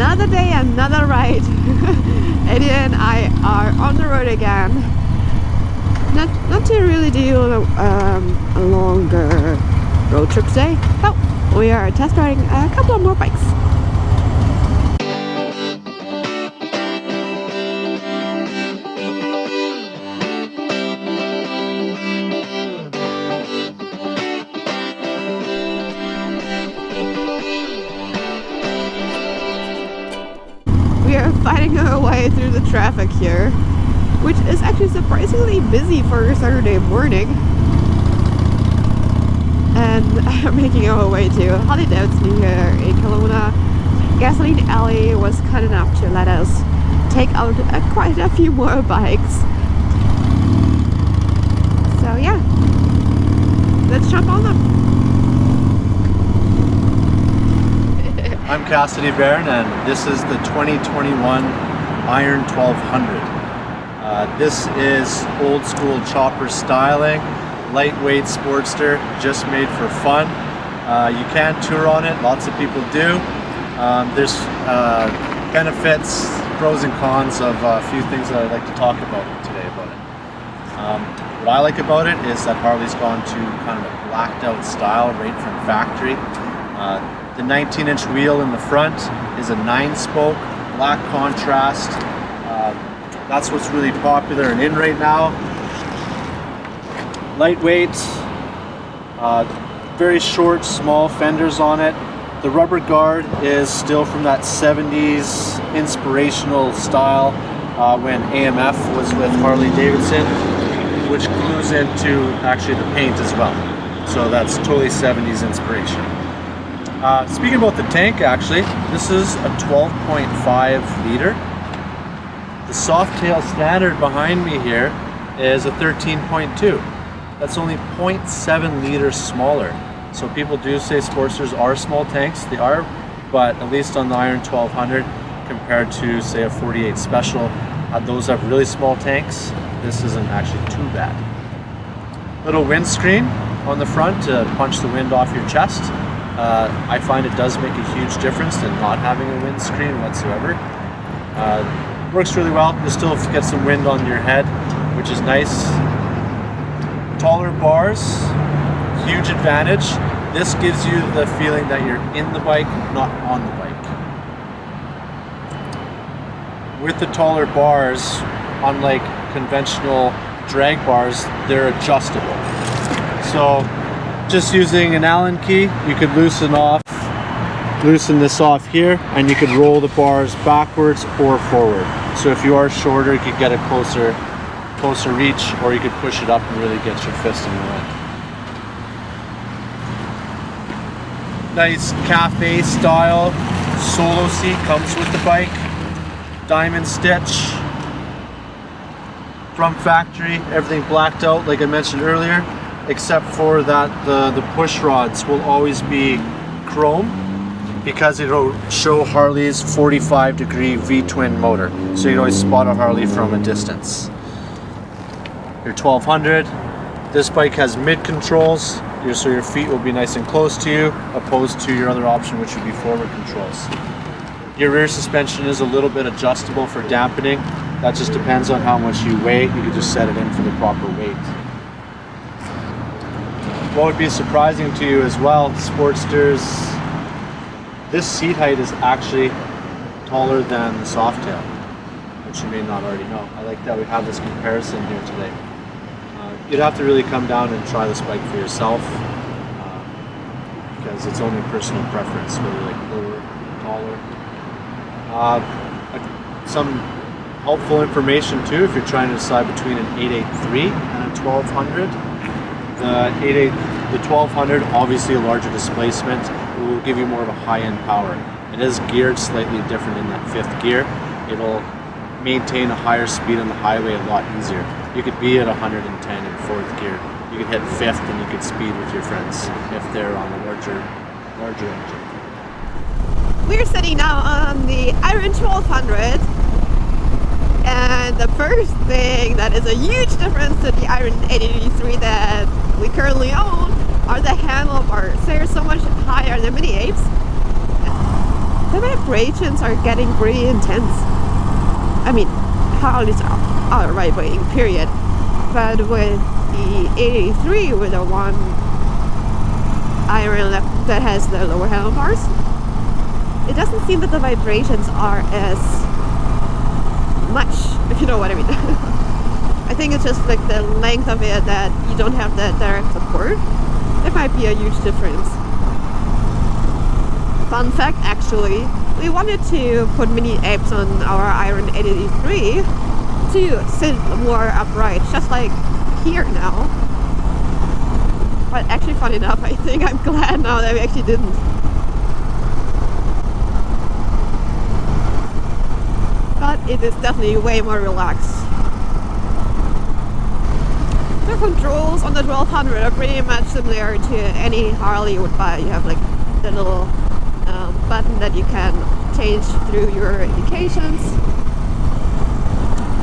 Another day, another ride. Eddie and I are on the road again. Not to really do a longer road trip today, but we are test riding a couple of more bikes. We are fighting our way through the traffic here, which is actually surprisingly busy for a Saturday morning. And I'm making our way to Harley Davidson here in Kelowna. Gasoline Alley was kind enough to let us take out quite a few more bikes. So yeah, let's jump on them. I'm Cassidy Barron, and this is the 2021 Iron 1200. This is old school chopper styling, lightweight Sportster, just made for fun. You can tour on it, lots of people do. There's benefits, pros and cons of a few things that I'd like to talk about today about it. What I like about it is that Harley's gone to kind of a blacked out style right from factory. The 19-inch wheel in the front is a 9-spoke, black contrast. That's what's really popular and in right now. Lightweight, very short, small fenders on it. The rubber guard is still from that 70s inspirational style when AMF was with Harley Davidson, which glues into actually the paint as well. So that's totally 70s inspiration. Speaking about the tank, actually, this is a 12.5 liter. The Softail standard behind me here is a 13.2. That's only 0.7 liters smaller. So people do say Sportsters are small tanks. They are, but at least on the Iron 1200 compared to say a 48 Special, those have really small tanks. This isn't actually too bad. Little windscreen on the front to punch the wind off your chest. I find it does make a huge difference than not having a windscreen whatsoever. Works really well. You still get some wind on your head, which is nice. Taller bars, huge advantage. This gives you the feeling that you're in the bike, not on the bike. With the taller bars, unlike conventional drag bars, they're adjustable. So just using an Allen key, you could loosen this off here, and you could roll the bars backwards or forward. So if you are shorter, you could get a closer reach, or you could push it up and really get your fist in the wind. Nice cafe style solo seat comes with the bike. Diamond stitch from factory, everything blacked out like I mentioned earlier, except for that the push rods will always be chrome because it'll show Harley's 45-degree V-twin motor, so you can always spot a Harley from a distance. Your 1200, this bike has mid controls, so your feet will be nice and close to you, opposed to your other option, which would be forward controls. Your rear suspension is a little bit adjustable for dampening. That just depends on how much you weigh. You can just set it in for the proper weight. What would be surprising to you as well, Sportsters, this seat height is actually taller than the Softail, which you may not already know. I like that we have this comparison here today. You'd have to really come down and try this bike for yourself, because it's only personal preference, whether you like lower, taller. Some helpful information too, if you're trying to decide between an 883 and a 1200. The 1200, obviously a larger displacement, will give you more of a high-end power. It is geared slightly different in that 5th gear. It'll maintain a higher speed on the highway a lot easier. You could be at 110 in 4th gear. You could hit 5th and you could speed with your friends if they're on a larger engine. We're sitting now on the Iron 1200, and the first thing that is a huge difference to the Iron 883 that we currently own are the handlebars. They're so much higher than mini apes. the vibrations are getting pretty intense. I mean, Harleys are vibrating, period. But with the 83, with the one iron that has the lower handlebars, it doesn't seem that the vibrations are as much, if you know what I mean. I think it's just like the length of it that you don't have that direct support. It might be a huge difference. Fun fact, actually, we wanted to put mini apes on our Iron 83 to sit more upright, just like here now. But actually, fun enough, I think I'm glad now that we actually didn't. But it is definitely way more relaxed. The controls on the 1200 are pretty much similar to any Harley you would buy. You have like the little button that you can change through your indications.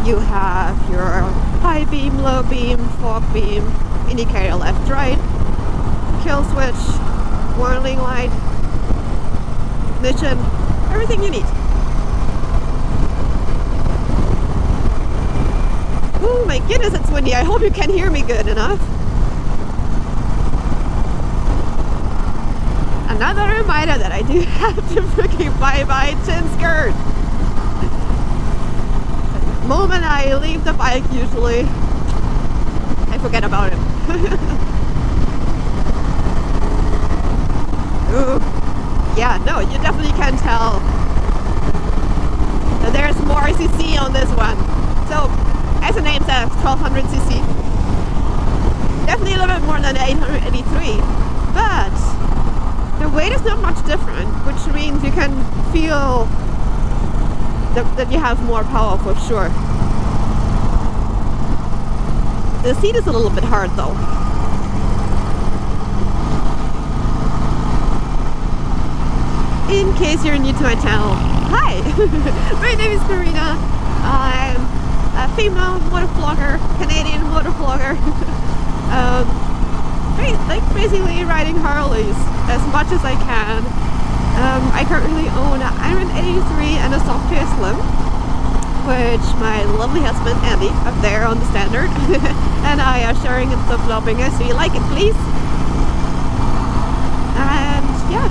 You have your high beam, low beam, fog beam, indicator left, right, kill switch, warning light, ignition, everything you need. Oh my goodness, it's windy. I hope you can hear me good enough. Another reminder that I do have to freaking buy my chin skirt. The moment I leave the bike, usually I forget about it. Ooh. Yeah, no, you definitely can tell that there's more cc on this one. So, as the name says, 1200cc. Definitely a little bit more than the 883, but the weight is not much different, which means you can feel that you have more power for sure. The seat is a little bit hard though. In case you're new to my channel, hi! My name is Corinna. I'm a female motor vlogger, Canadian motor vlogger. Basically riding Harleys as much as I can. I currently own an Iron 83 and a Softail Slim, which my lovely husband Andy up there on the standard and I are sharing and developing it. So you like it, please? And yeah,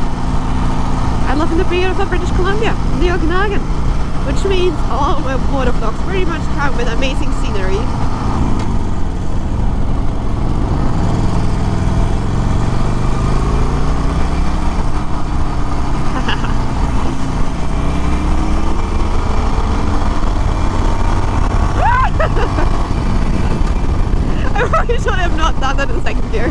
I live in the beautiful British Columbia, the Okanagan, which means all my motor vlogs pretty much come with amazing scenery. I should have not done that in second gear.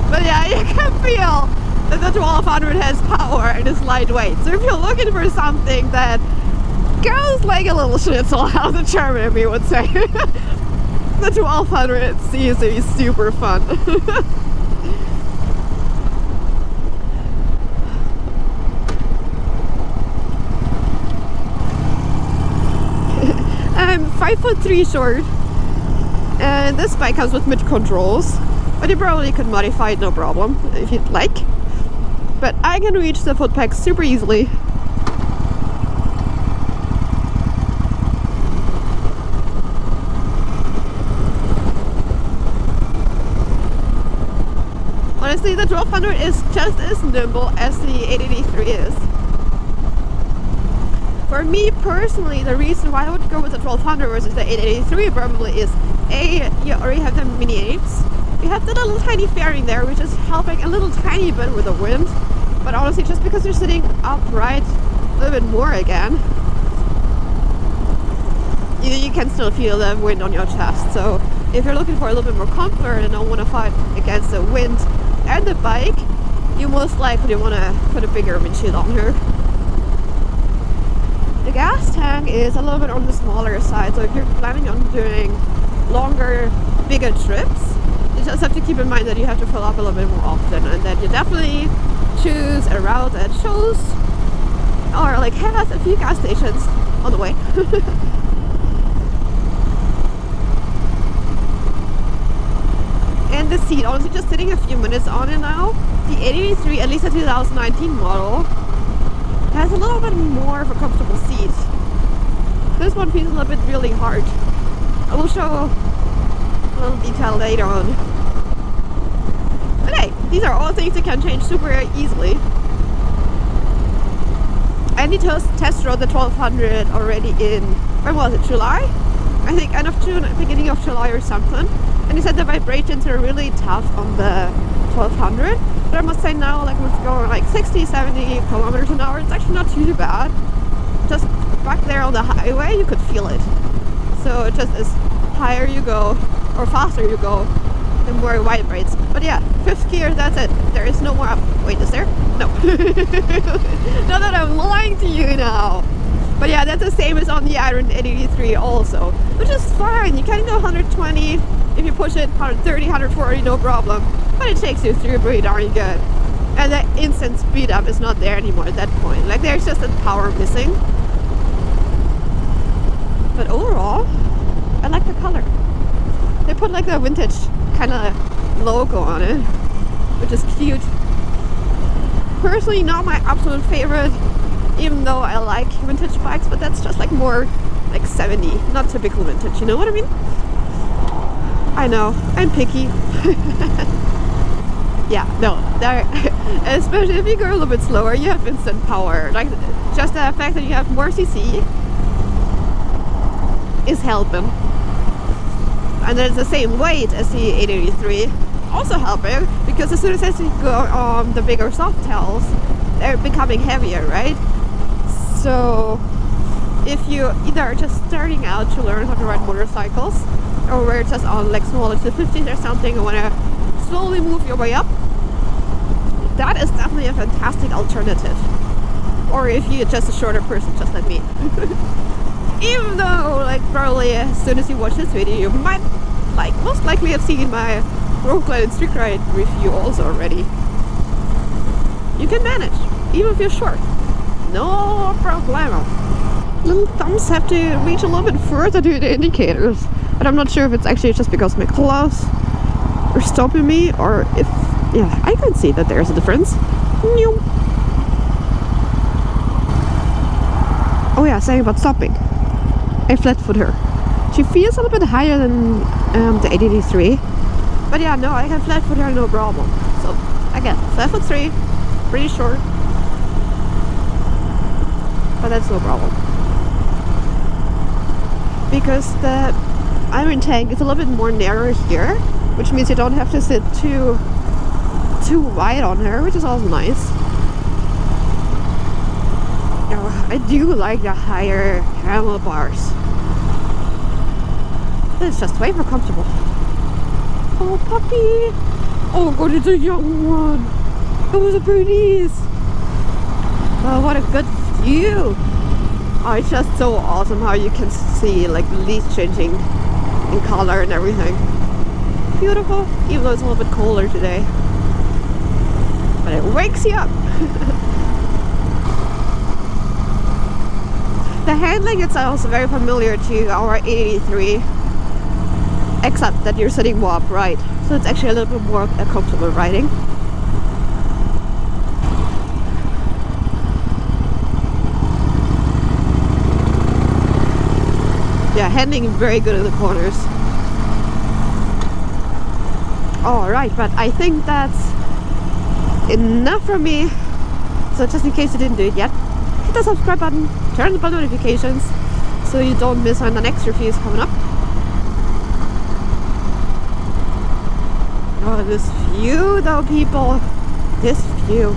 But yeah, you can feel that the 1200 has power and is lightweight. So if you're looking for something that goes like a little schnitzel, how the German me would say, the 1200 CC is super fun. I'm 5'3" short. And this bike comes with mid controls, but you probably could modify it no problem if you'd like. But I can reach the foot pegs super easily. Honestly, the 1200 is just as nimble as the 883 is. For me personally, the reason why I would go with the 1200 versus the 883 probably is A, you already have the mini apes. You have the little tiny fairing there, which is helping a little tiny bit with the wind. But honestly, just because you're sitting upright a little bit more again, you can still feel the wind on your chest. So if you're looking for a little bit more comfort and don't want to fight against the wind and the bike, you most likely want to put a bigger windshield on here. The gas tank is a little bit on the smaller side, so if you're planning on doing longer, bigger trips, you just have to keep in mind that you have to fill up a little bit more often, and that you definitely choose a route that shows or like has a few gas stations on the way. And the seat, honestly, just sitting a few minutes on it now, the 883, at least the 2019 model, little bit more of a comfortable seat. This one feels a little bit really hard. I will show a little detail later on. But hey, these are all things you can change super easily. I need to test rode the 1200 already in, when was it, July? I think end of June, beginning of July or something. And he said the vibrations are really tough on the 1200. But I must say now, like we're going like 60, 70 kilometers an hour, it's actually not too bad. Just back there on the highway, you could feel it. So just as higher you go, or faster you go, the more it vibrates. But yeah, 5th gear, that's it. There is no more up. Wait, is there? No. Not that I'm lying to you now. But yeah, that's the same as on the Iron 883 also, which is fine. You can go 120 if you push it, 130, 140, no problem. But it takes you through pretty darn good. And the instant speed up is not there anymore at that point. Like there's just that power missing. But overall, I like the color. They put like the vintage kind of logo on it, which is cute. Personally, not my absolute favorite, even though I like vintage bikes, but that's just like more like 70, not typical vintage, you know what I mean? I know, I'm picky. Yeah, no, especially if you go a little bit slower, you have instant power. Like just the fact that you have more CC is helping. And then it's the same weight as the 883, also helping, because as soon as you go on the bigger softails, they're becoming heavier, right? So if you either are just starting out to learn how to ride motorcycles, or we're just on like smaller 250s or something and want to slowly move your way up, that is definitely a fantastic alternative. Or if you're just a shorter person, just like me. Even though, like, probably as soon as you watch this video, you might, like, most likely have seen my road glide and street ride review also already. You can manage, even if you're short. No problemo. Little thumbs have to reach a little bit further to the indicators. But I'm not sure if it's actually just because my claws are stopping me, or if, yeah, I can see that there's a difference. Oh yeah, saying about stopping. I flat foot her. She feels a little bit higher than the 883. But yeah, no, I can flat foot her no problem. So again, flat foot 3, pretty short. But that's no problem. Because the Iron tank is a little bit more narrow here, which means you don't have to sit too wide on her, which is also nice. I do like the higher handlebars. It's just way more comfortable. Oh, puppy! Oh god, it's a young one! Those are pretties! Oh, what a good view! Oh, it's just so awesome how you can see like the leaves changing in color and everything. Beautiful, even though it's a little bit colder today. But it wakes you up! The handling itself is very familiar to our 883, except that you're sitting more upright, so it's actually a little bit more comfortable riding. Yeah, handling very good in the corners. Alright, but I think that's enough from me. So just in case you didn't do it yet, hit the subscribe button, turn on the bell notifications so you don't miss on the next reviews coming up. Oh, this view though, people. This view.